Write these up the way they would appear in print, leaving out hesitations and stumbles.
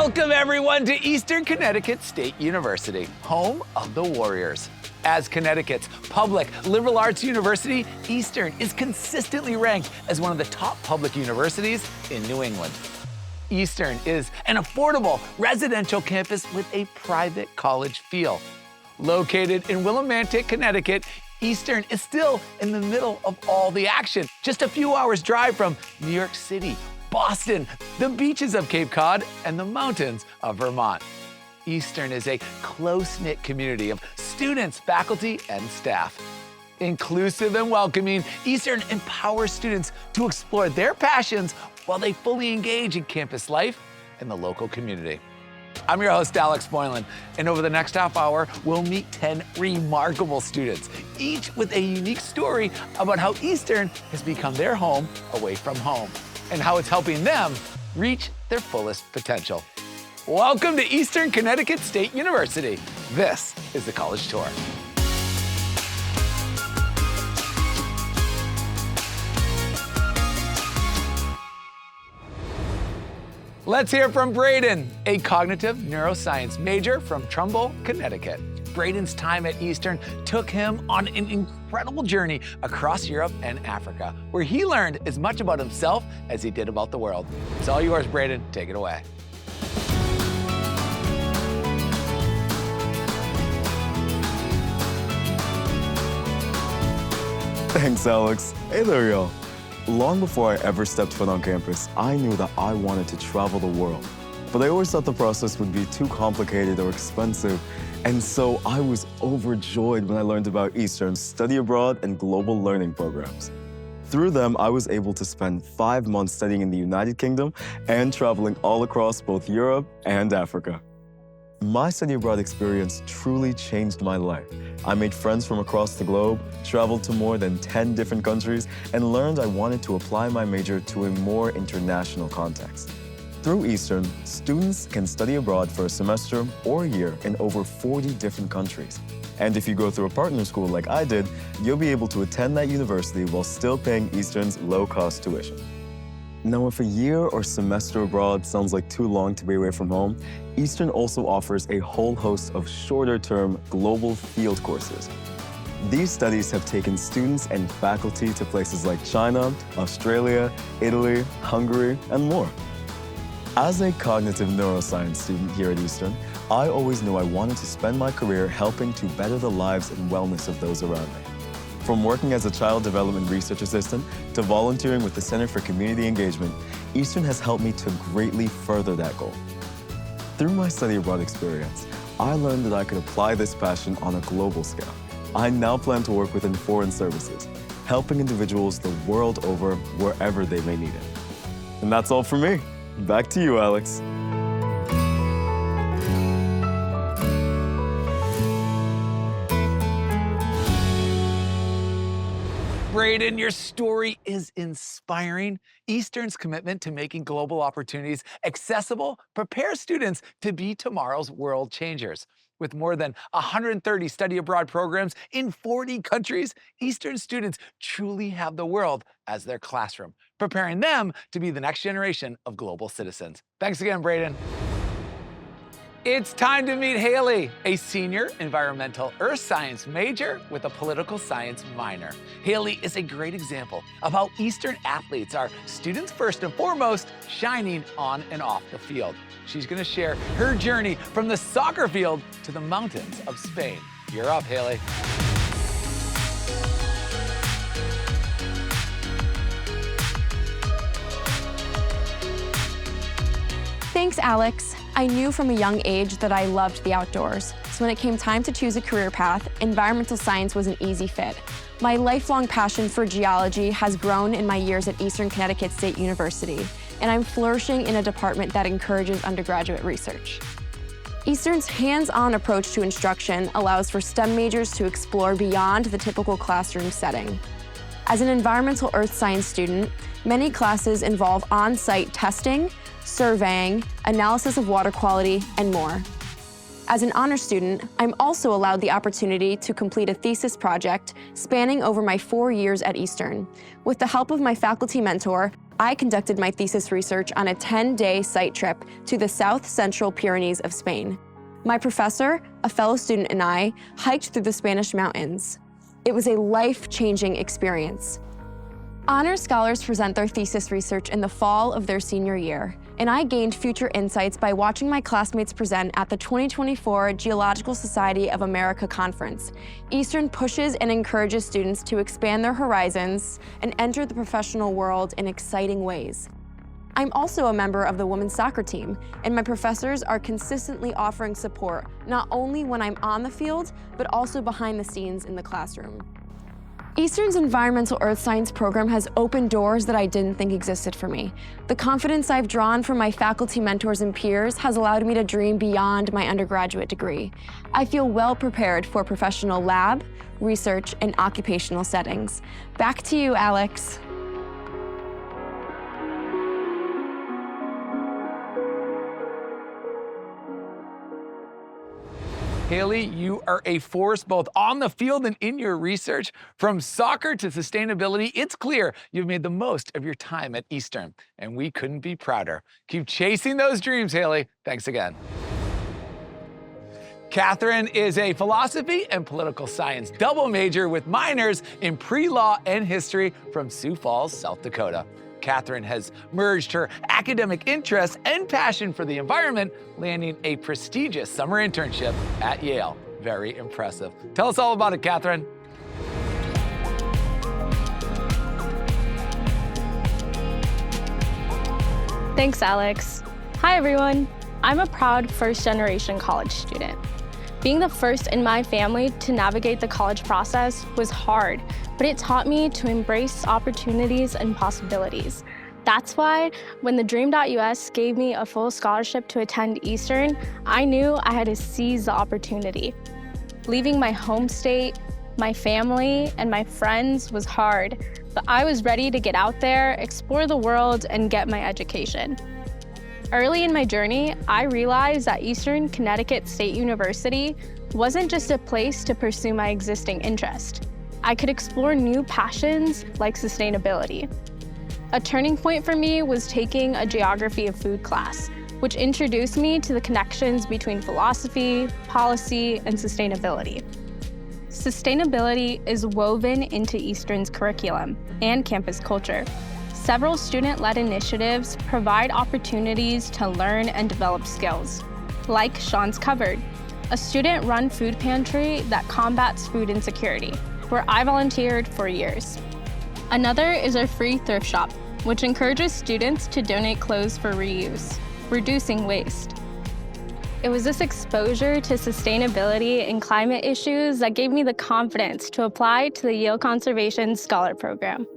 Welcome, everyone, to Eastern Connecticut State University, home of the Warriors. As Connecticut's public liberal arts university, Eastern is consistently ranked as one of the top public universities in New England. Eastern is an affordable residential campus with a private college feel. Located in Willimantic, Connecticut, Eastern is still in the middle of all the action, just a few hours drive from New York City, Boston, the beaches of Cape Cod, and the mountains of Vermont. Eastern is a close-knit community of students, faculty, and staff. Inclusive and welcoming, Eastern empowers students to explore their passions while they fully engage in campus life and the local community. I'm your host, Alex Boylan, and over the next half hour, we'll meet 10 remarkable students, each with a unique story about how Eastern has become their home away from home, and how it's helping them reach their fullest potential. Welcome to Eastern Connecticut State University. This is the College Tour. Let's hear from Braden, a cognitive neuroscience major from Trumbull, Connecticut. Braden's time at Eastern took him on an incredible journey across Europe and Africa, where he learned as much about himself as he did about the world. It's all yours, Braden. Take it away. Thanks, Alex. Hey there, y'all. Long before I ever stepped foot on campus, I knew that I wanted to travel the world. But I always thought the process would be too complicated or expensive, and so I was overjoyed when I learned about Eastern's study abroad and global learning programs. Through them, I was able to spend 5 months studying in the United Kingdom and traveling all across both Europe and Africa. My study abroad experience truly changed my life. I made friends from across the globe, traveled to more than 10 different countries, and learned I wanted to apply my major to a more international context. Through Eastern, students can study abroad for a semester or a year in over 40 different countries. And if you go through a partner school like I did, you'll be able to attend that university while still paying Eastern's low-cost tuition. Now, if a year or semester abroad sounds like too long to be away from home, Eastern also offers a whole host of shorter-term global field courses. These studies have taken students and faculty to places like China, Australia, Italy, Hungary, and more. As a cognitive neuroscience student here at Eastern, I always knew I wanted to spend my career helping to better the lives and wellness of those around me. From working as a child development research assistant to volunteering with the Center for Community Engagement, Eastern has helped me to greatly further that goal. Through my study abroad experience, I learned that I could apply this passion on a global scale. I now plan to work within foreign services, helping individuals the world over wherever they may need it. And that's all for me. Back to you, Alex. Braden, your story is inspiring. Eastern's commitment to making global opportunities accessible prepares students to be tomorrow's world changers. With more than 130 study abroad programs in 40 countries, Eastern students truly have the world as their classroom, preparing them to be the next generation of global citizens. Thanks again, Braden. It's time to meet Haley, a senior environmental earth science major with a political science minor. Haley is a great example of how Eastern athletes are students first and foremost, shining on and off the field. She's going to share her journey from the soccer field to the mountains of Spain. You're up, Haley. Thanks, Alex. I knew from a young age that I loved the outdoors. So when it came time to choose a career path, environmental science was an easy fit. My lifelong passion for geology has grown in my years at Eastern Connecticut State University, and I'm flourishing in a department that encourages undergraduate research. Eastern's hands-on approach to instruction allows for STEM majors to explore beyond the typical classroom setting. As an environmental earth science student, many classes involve on-site testing, surveying, analysis of water quality, and more. As an honor student, I'm also allowed the opportunity to complete a thesis project spanning over my 4 years at Eastern. With the help of my faculty mentor, I conducted my thesis research on a 10-day site trip to the South Central Pyrenees of Spain. My professor, a fellow student, and I hiked through the Spanish mountains. It was a life-changing experience. Honors scholars present their thesis research in the fall of their senior year, and I gained future insights by watching my classmates present at the 2024 Geological Society of America Conference. Eastern pushes and encourages students to expand their horizons and enter the professional world in exciting ways. I'm also a member of the women's soccer team, and my professors are consistently offering support, not only when I'm on the field, but also behind the scenes in the classroom. Eastern's Environmental Earth Science program has opened doors that I didn't think existed for me. The confidence I've drawn from my faculty mentors and peers has allowed me to dream beyond my undergraduate degree. I feel well prepared for professional lab, research, and occupational settings. Back to you, Alex. Haley, you are a force both on the field and in your research. From soccer to sustainability, it's clear you've made the most of your time at Eastern, and we couldn't be prouder. Keep chasing those dreams, Haley. Thanks again. Catherine is a philosophy and political science double major with minors in pre-law and history from Sioux Falls, South Dakota. Catherine has merged her academic interests and passion for the environment, landing a prestigious summer internship at Yale. Very impressive. Tell us all about it, Catherine. Thanks, Alex. Hi, everyone. I'm a proud first-generation college student. Being the first in my family to navigate the college process was hard, but it taught me to embrace opportunities and possibilities. That's why when the Dream.us gave me a full scholarship to attend Eastern, I knew I had to seize the opportunity. Leaving my home state, my family, and my friends was hard, but I was ready to get out there, explore the world, and get my education. Early in my journey, I realized that Eastern Connecticut State University wasn't just a place to pursue my existing interest. I could explore new passions like sustainability. A turning point for me was taking a geography of food class, which introduced me to the connections between philosophy, policy, and sustainability. Sustainability is woven into Eastern's curriculum and campus culture. Several student-led initiatives provide opportunities to learn and develop skills, like Sean's Cupboard, a student-run food pantry that combats food insecurity, where I volunteered for years. Another is our free thrift shop, which encourages students to donate clothes for reuse, reducing waste. It was this exposure to sustainability and climate issues that gave me the confidence to apply to the Yale Conservation Scholar Program.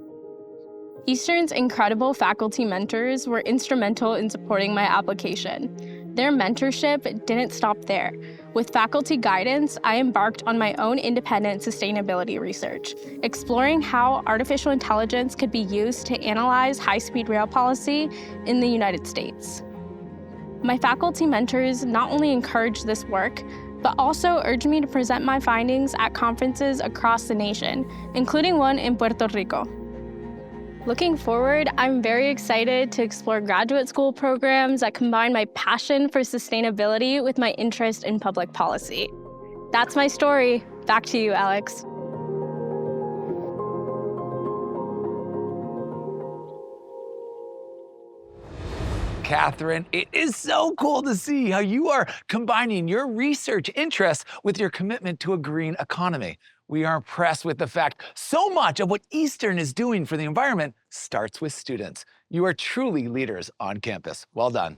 Eastern's incredible faculty mentors were instrumental in supporting my application. Their mentorship didn't stop there. With faculty guidance, I embarked on my own independent sustainability research, exploring how artificial intelligence could be used to analyze high-speed rail policy in the United States. My faculty mentors not only encouraged this work, but also urged me to present my findings at conferences across the nation, including one in Puerto Rico. Looking forward, I'm very excited to explore graduate school programs that combine my passion for sustainability with my interest in public policy. That's my story. Back to you, Alex. Catherine, it is so cool to see how you are combining your research interests with your commitment to a green economy. We are impressed with the fact so much of what Eastern is doing for the environment starts with students. You are truly leaders on campus. Well done.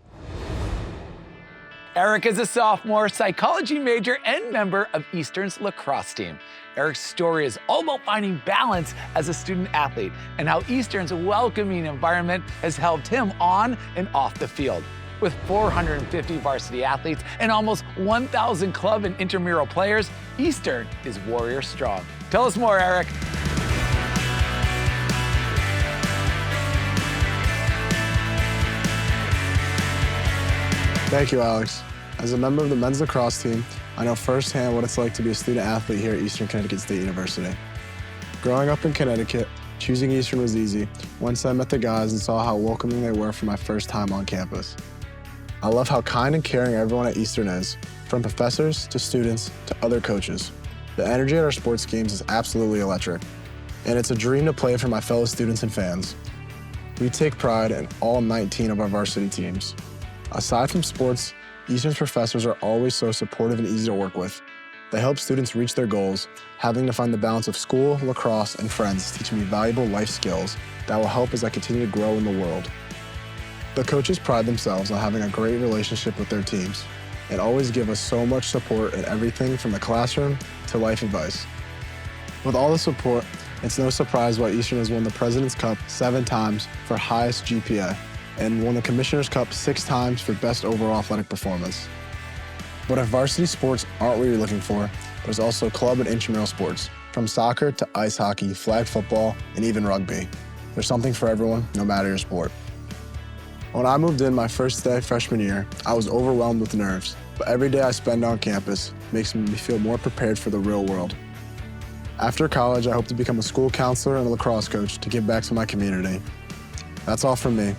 Eric is a sophomore, psychology major, and member of Eastern's lacrosse team. Eric's story is all about finding balance as a student athlete and how Eastern's welcoming environment has helped him on and off the field. With 450 varsity athletes and almost 1,000 club and intramural players, Eastern is Warrior strong. Tell us more, Eric. Thank you, Alex. As a member of the men's lacrosse team, I know firsthand what it's like to be a student athlete here at Eastern Connecticut State University. Growing up in Connecticut, choosing Eastern was easy once I met the guys and saw how welcoming they were for my first time on campus. I love how kind and caring everyone at Eastern is, from professors to students to other coaches. The energy at our sports games is absolutely electric, and it's a dream to play for my fellow students and fans. We take pride in all 19 of our varsity teams. Aside from sports, Eastern's professors are always so supportive and easy to work with. They help students reach their goals, having to find the balance of school, lacrosse, and friends teach me valuable life skills that will help as I continue to grow in the world. The coaches pride themselves on having a great relationship with their teams and always give us so much support in everything from the classroom to life advice. With all the support, it's no surprise why Eastern has won the President's Cup 7 times for highest GPA and won the Commissioner's Cup 6 times for best overall athletic performance. But if varsity sports aren't what you're looking for, there's also club and intramural sports, from soccer to ice hockey, flag football, and even rugby. There's something for everyone, no matter your sport. When I moved in my first day freshman year, I was overwhelmed with nerves, but every day I spend on campus makes me feel more prepared for the real world. After college, I hope to become a school counselor and a lacrosse coach to give back to my community. That's all from me.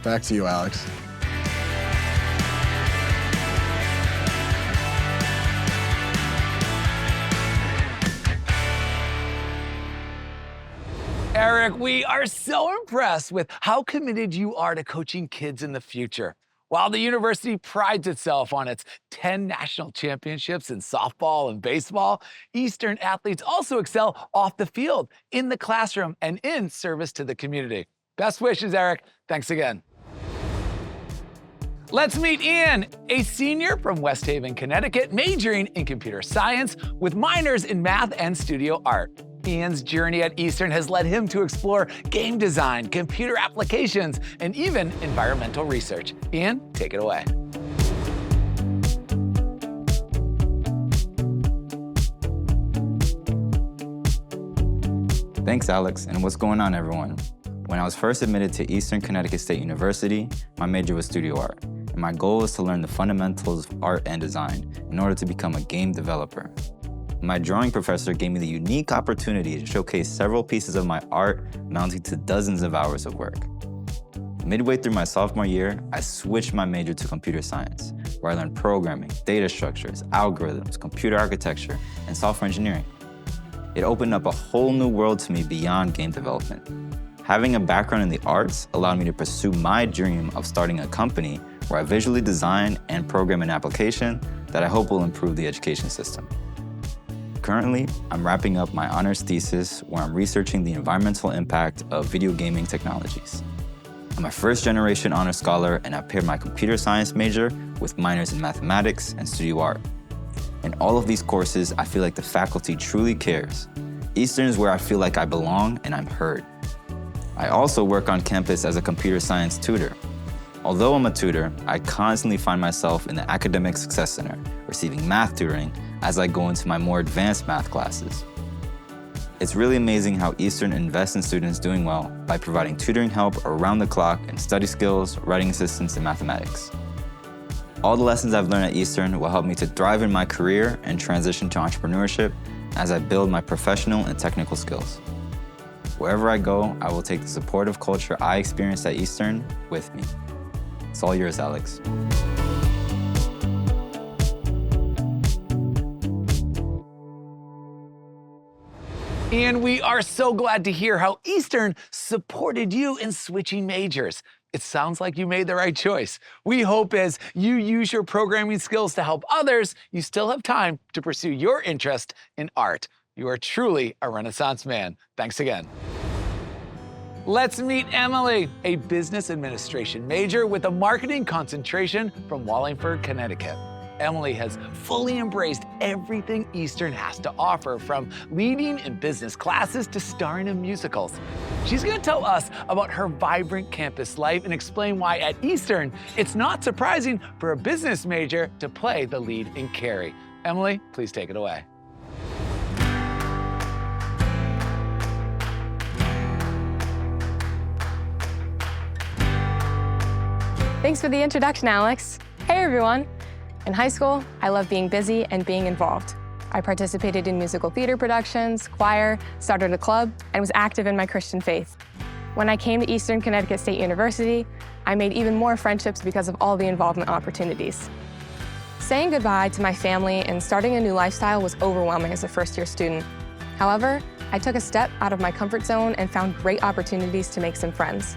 Back to you, Alex. Eric, we are so impressed with how committed you are to coaching kids in the future. While the university prides itself on its 10 national championships in softball and baseball, Eastern athletes also excel off the field, in the classroom, and in service to the community. Best wishes, Eric. Thanks again. Let's meet Ian, a senior from West Haven, Connecticut, majoring in computer science with minors in math and studio art. Ian's journey at Eastern has led him to explore game design, computer applications, and even environmental research. Ian, take it away. Thanks, Alex, and what's going on, everyone? When I was first admitted to Eastern Connecticut State University, my major was studio art, and my goal was to learn the fundamentals of art and design in order to become a game developer. My drawing professor gave me the unique opportunity to showcase several pieces of my art amounting to dozens of hours of work. Midway through my sophomore year, I switched my major to computer science, where I learned programming, data structures, algorithms, computer architecture, and software engineering. It opened up a whole new world to me beyond game development. Having a background in the arts allowed me to pursue my dream of starting a company where I visually design and program an application that I hope will improve the education system. Currently, I'm wrapping up my honors thesis where I'm researching the environmental impact of video gaming technologies. I'm a first-generation honors scholar, and I paired my computer science major with minors in mathematics and studio art. In all of these courses, I feel like the faculty truly cares. Eastern is where I feel like I belong and I'm heard. I also work on campus as a computer science tutor. Although I'm a tutor, I constantly find myself in the Academic Success Center, receiving math tutoring as I go into my more advanced math classes. It's really amazing how Eastern invests in students doing well by providing tutoring help around the clock in study skills, writing assistance, and mathematics. All the lessons I've learned at Eastern will help me to thrive in my career and transition to entrepreneurship as I build my professional and technical skills. Wherever I go, I will take the supportive culture I experienced at Eastern with me. It's all yours, Alex. And we are so glad to hear how Eastern supported you in switching majors. It sounds like you made the right choice. We hope as you use your programming skills to help others, you still have time to pursue your interest in art. You are truly a Renaissance man. Thanks again. Let's meet Emily, a business administration major with a marketing concentration from Wallingford, Connecticut. Emily has fully embraced everything Eastern has to offer, from leading in business classes to starring in musicals. She's going to tell us about her vibrant campus life and explain why at Eastern it's not surprising for a business major to play the lead in Carrie. Emily, please take it away. Thanks for the introduction, Alex. Hey, everyone. In high school, I loved being busy and being involved. I participated in musical theater productions, choir, started a club, and was active in my Christian faith. When I came to Eastern Connecticut State University, I made even more friendships because of all the involvement opportunities. Saying goodbye to my family and starting a new lifestyle was overwhelming as a first-year student. However, I took a step out of my comfort zone and found great opportunities to make some friends.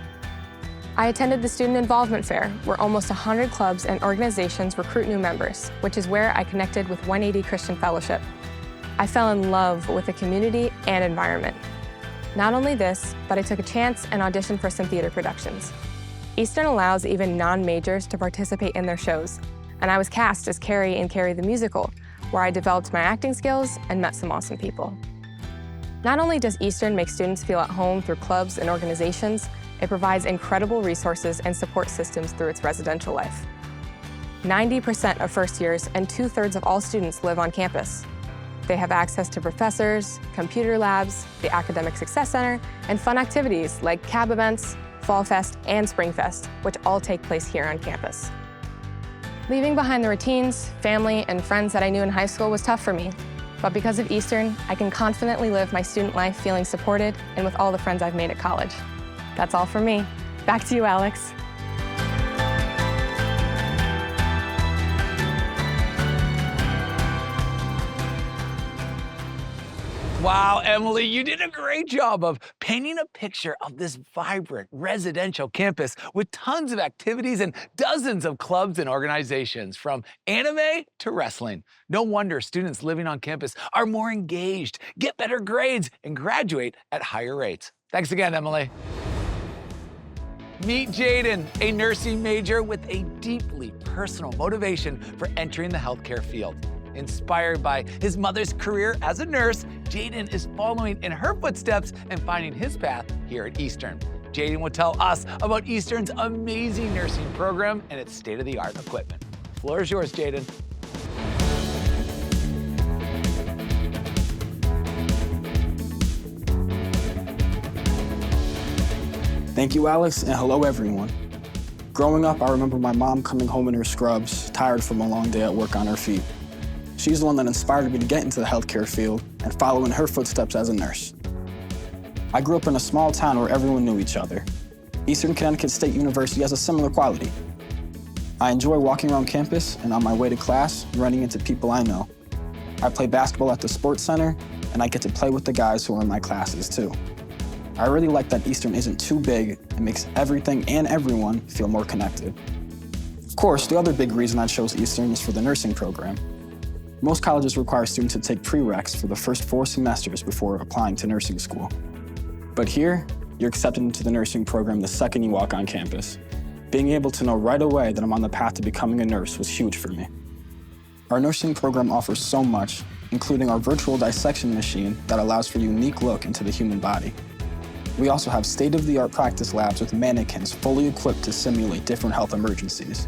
I attended the Student Involvement Fair, where almost 100 clubs and organizations recruit new members, which is where I connected with 180 Christian Fellowship. I fell in love with the community and environment. Not only this, but I took a chance and auditioned for some theater productions. Eastern allows even non-majors to participate in their shows, and I was cast as Carrie in Carrie the Musical, where I developed my acting skills and met some awesome people. Not only does Eastern make students feel at home through clubs and organizations, it provides incredible resources and support systems through its residential life. 90% of first years and 2/3 of all students live on campus. They have access to professors, computer labs, the Academic Success Center, and fun activities like CAB events, Fall Fest, and Spring Fest, which all take place here on campus. Leaving behind the routines, family, and friends that I knew in high school was tough for me. But because of Eastern, I can confidently live my student life feeling supported and with all the friends I've made at college. That's all from me. Back to you, Alex. Wow, Emily, you did a great job of painting a picture of this vibrant residential campus with tons of activities and dozens of clubs and organizations, from anime to wrestling. No wonder students living on campus are more engaged, get better grades, and graduate at higher rates. Thanks again, Emily. Meet Jaden, a nursing major with a deeply personal motivation for entering the healthcare field. Inspired by his mother's career as a nurse, Jaden is following in her footsteps and finding his path here at Eastern. Jaden will tell us about Eastern's amazing nursing program and its state-of-the-art equipment. The floor is yours, Jaden. Thank you, Alex, and hello, everyone. Growing up, I remember my mom coming home in her scrubs, tired from a long day at work on her feet. She's the one that inspired me to get into the healthcare field and follow in her footsteps as a nurse. I grew up in a small town where everyone knew each other. Eastern Connecticut State University has a similar quality. I enjoy walking around campus and on my way to class, running into people I know. I play basketball at the sports center, and I get to play with the guys who are in my classes too. I really like that Eastern isn't too big and makes everything and everyone feel more connected. Of course, the other big reason I chose Eastern is for the nursing program. Most colleges require students to take prereqs for the first 4 semesters before applying to nursing school. But here, you're accepted into the nursing program the second you walk on campus. Being able to know right away that I'm on the path to becoming a nurse was huge for me. Our nursing program offers so much, including our virtual dissection machine that allows for a unique look into the human body. We also have state-of-the-art practice labs with mannequins fully equipped to simulate different health emergencies.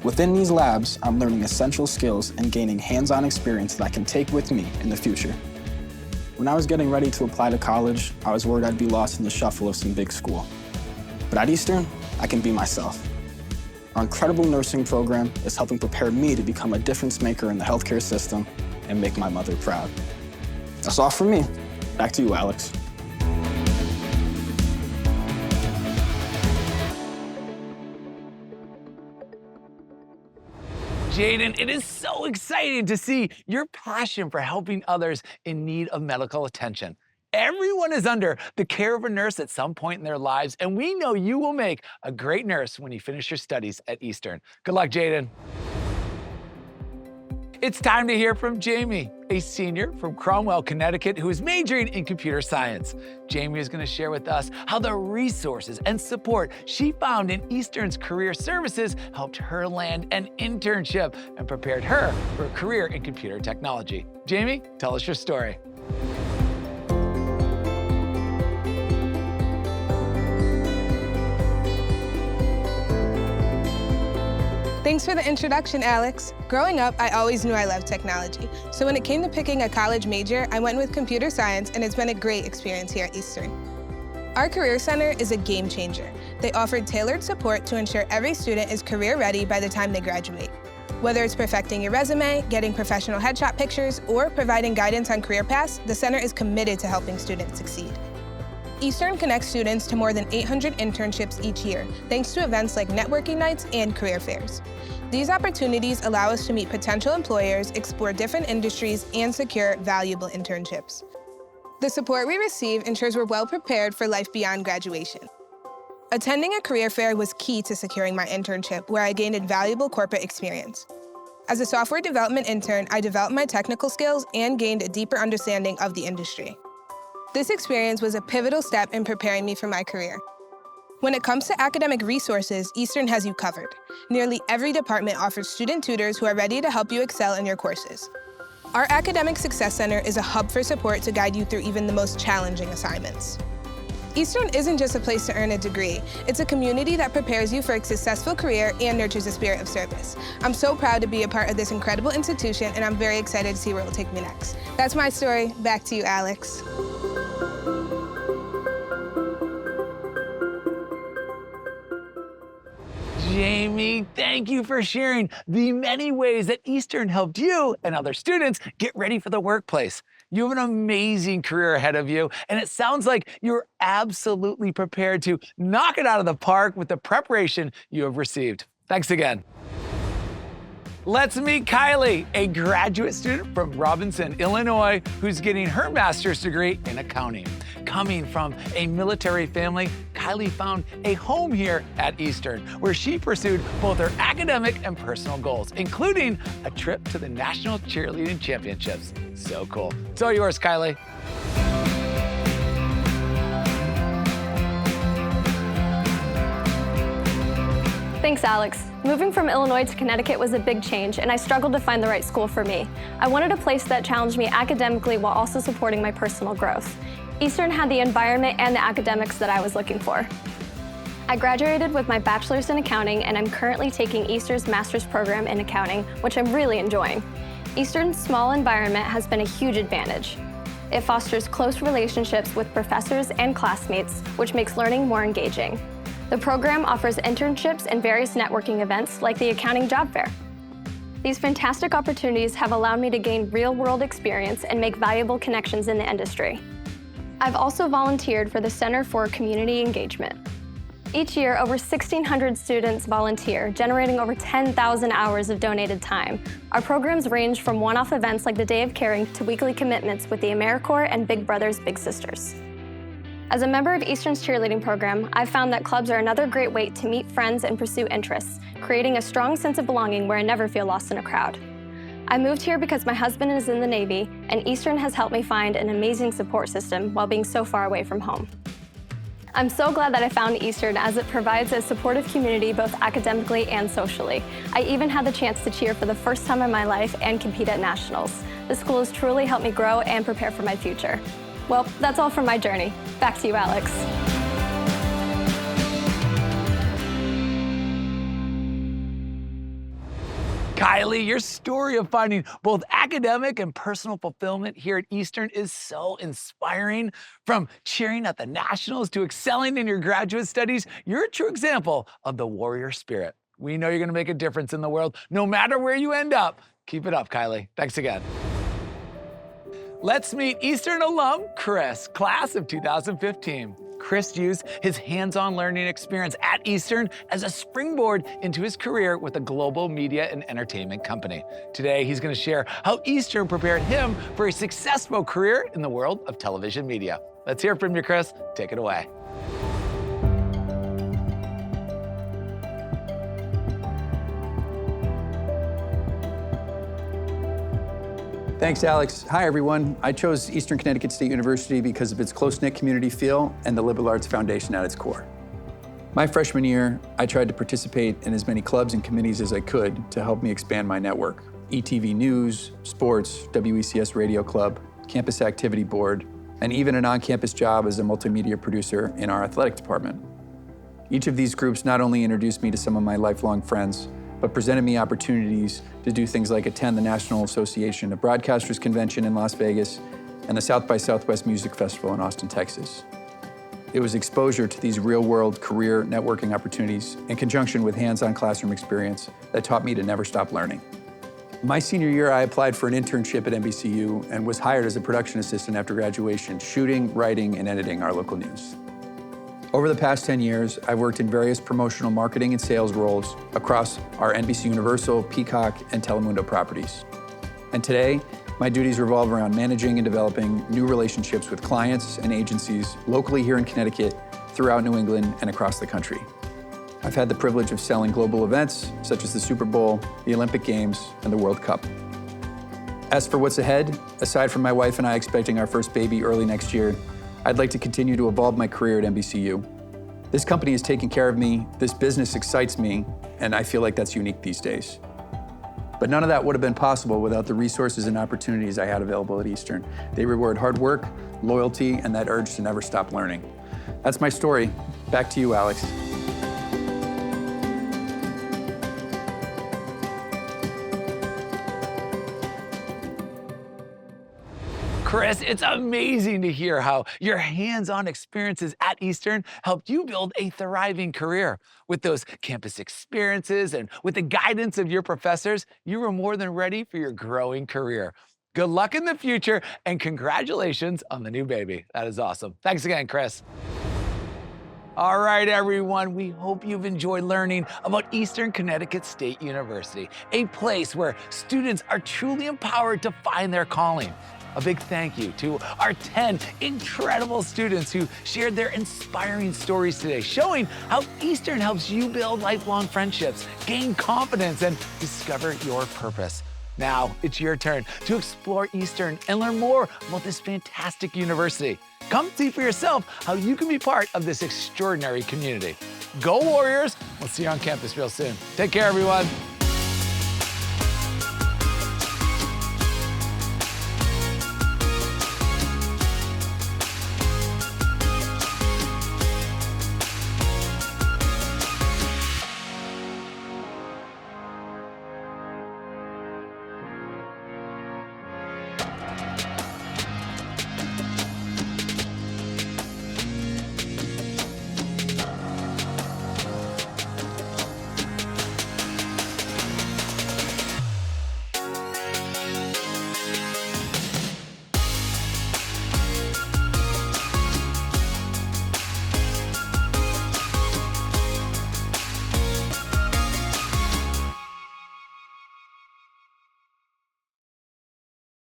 Within these labs, I'm learning essential skills and gaining hands-on experience that I can take with me in the future. When I was getting ready to apply to college, I was worried I'd be lost in the shuffle of some big school. But at Eastern, I can be myself. Our incredible nursing program is helping prepare me to become a difference maker in the healthcare system and make my mother proud. That's all from me. Back to you, Alex. Jaden, it is so exciting to see your passion for helping others in need of medical attention. Everyone is under the care of a nurse at some point in their lives, and we know you will make a great nurse when you finish your studies at Eastern. Good luck, Jaden. It's time to hear from Jamie, a senior from Cromwell, Connecticut, who is majoring in computer science. Jamie is going to share with us how the resources and support she found in Eastern's career services helped her land an internship and prepared her for a career in computer technology. Jamie, tell us your story. Thanks for the introduction, Alex. Growing up, I always knew I loved technology. So when it came to picking a college major, I went with computer science, and it's been a great experience here at Eastern. Our Career Center is a game changer. They offer tailored support to ensure every student is career ready by the time they graduate. Whether it's perfecting your resume, getting professional headshot pictures, or providing guidance on career paths, the center is committed to helping students succeed. Eastern connects students to more than 800 internships each year, thanks to events like networking nights and career fairs. These opportunities allow us to meet potential employers, explore different industries, and secure valuable internships. The support we receive ensures we're well prepared for life beyond graduation. Attending a career fair was key to securing my internship, where I gained invaluable corporate experience. As a software development intern, I developed my technical skills and gained a deeper understanding of the industry. This experience was a pivotal step in preparing me for my career. When it comes to academic resources, Eastern has you covered. Nearly every department offers student tutors who are ready to help you excel in your courses. Our Academic Success Center is a hub for support to guide you through even the most challenging assignments. Eastern isn't just a place to earn a degree. It's a community that prepares you for a successful career and nurtures a spirit of service. I'm so proud to be a part of this incredible institution, and I'm very excited to see where it will take me next. That's my story. Back to you, Alex. Jamie, thank you for sharing the many ways that Eastern helped you and other students get ready for the workplace. You have an amazing career ahead of you, and it sounds like you're absolutely prepared to knock it out of the park with the preparation you have received. Thanks again. Let's meet Kylie, a graduate student from Robinson, Illinois, who's getting her master's degree in accounting. Coming from a military family, Kylie found a home here at Eastern, where she pursued both her academic and personal goals, including a trip to the National Cheerleading Championships. So cool. It's all yours, Kylie. Thanks, Alex. Moving from Illinois to Connecticut was a big change, and I struggled to find the right school for me. I wanted a place that challenged me academically while also supporting my personal growth. Eastern had the environment and the academics that I was looking for. I graduated with my bachelor's in accounting, and I'm currently taking Eastern's master's program in accounting, which I'm really enjoying. Eastern's small environment has been a huge advantage. It fosters close relationships with professors and classmates, which makes learning more engaging. The program offers internships and various networking events like the accounting job fair. These fantastic opportunities have allowed me to gain real-world experience and make valuable connections in the industry. I've also volunteered for the Center for Community Engagement. Each year, over 1,600 students volunteer, generating over 10,000 hours of donated time. Our programs range from one-off events like the Day of Caring to weekly commitments with the AmeriCorps and Big Brothers Big Sisters. As a member of Eastern's cheerleading program, I've found that clubs are another great way to meet friends and pursue interests, creating a strong sense of belonging where I never feel lost in a crowd. I moved here because my husband is in the Navy, and Eastern has helped me find an amazing support system while being so far away from home. I'm so glad that I found Eastern, as it provides a supportive community both academically and socially. I even had the chance to cheer for the first time in my life and compete at nationals. The school has truly helped me grow and prepare for my future. Well, that's all from my journey. Back to you, Alex. Kylie, your story of finding both academic and personal fulfillment here at Eastern is so inspiring. From cheering at the Nationals to excelling in your graduate studies, you're a true example of the warrior spirit. We know you're gonna make a difference in the world, no matter where you end up. Keep it up, Kylie. Thanks again. Let's meet Eastern alum Chris, class of 2015. Chris used his hands-on learning experience at Eastern as a springboard into his career with a global media and entertainment company. Today, he's going to share how Eastern prepared him for a successful career in the world of television media. Let's hear from you, Chris. Take it away. Thanks, Alex. Hi, everyone. I chose Eastern Connecticut State University because of its close-knit community feel and the liberal arts foundation at its core. My freshman year, I tried to participate in as many clubs and committees as I could to help me expand my network. ETV News, Sports, WECS Radio Club, Campus Activity Board, and even an on-campus job as a multimedia producer in our athletic department. Each of these groups not only introduced me to some of my lifelong friends, but presented me opportunities to do things like attend the National Association of Broadcasters Convention in Las Vegas and the South by Southwest Music Festival in Austin, Texas. It was exposure to these real-world career networking opportunities in conjunction with hands-on classroom experience that taught me to never stop learning. My senior year, I applied for an internship at NBCU and was hired as a production assistant after graduation, shooting, writing, and editing our local news. Over the past 10 years, I've worked in various promotional marketing and sales roles across our NBC Universal, Peacock, and Telemundo properties. And today, my duties revolve around managing and developing new relationships with clients and agencies locally here in Connecticut, throughout New England, and across the country. I've had the privilege of selling global events such as the Super Bowl, the Olympic Games, and the World Cup. As for what's ahead, aside from my wife and I expecting our first baby early next year, I'd like to continue to evolve my career at NBCU. This company is taking care of me, this business excites me, and I feel like that's unique these days. But none of that would have been possible without the resources and opportunities I had available at Eastern. They reward hard work, loyalty, and that urge to never stop learning. That's my story. Back to you, Alex. Chris, it's amazing to hear how your hands-on experiences at Eastern helped you build a thriving career. With those campus experiences and with the guidance of your professors, you were more than ready for your growing career. Good luck in the future, and congratulations on the new baby. That is awesome. Thanks again, Chris. All right, everyone, we hope you've enjoyed learning about Eastern Connecticut State University, a place where students are truly empowered to find their calling. A big thank you to our 10 incredible students who shared their inspiring stories today, showing how Eastern helps you build lifelong friendships, gain confidence, and discover your purpose. Now it's your turn to explore Eastern and learn more about this fantastic university. Come see for yourself how you can be part of this extraordinary community. Go Warriors! We'll see you on campus real soon. Take care, everyone.